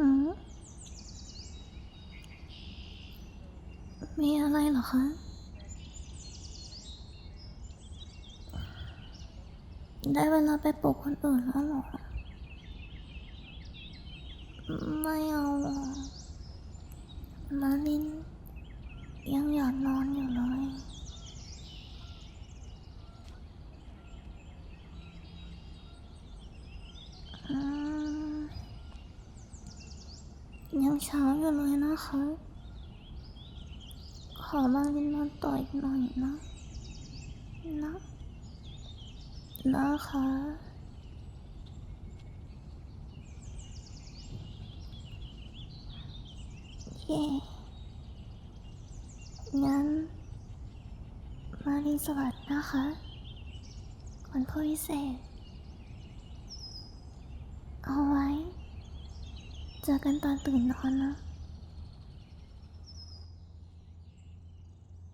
หืมมีอะไรเหรอคะได้เวลาไปปลุกคนอื่นแล้วเหรอไม่เอาหรอกมาลินยังอยากนอนอยู่เลยอืมยังเช้าอยู่เลยนะคะขอมาลินนอนต่ออีกหน่อยนะนะคะเย่งั้นมาลินสวัสดีนะคะคนผู้พิเศษเอาไว้เจอกันตอนตื่นนอนนะ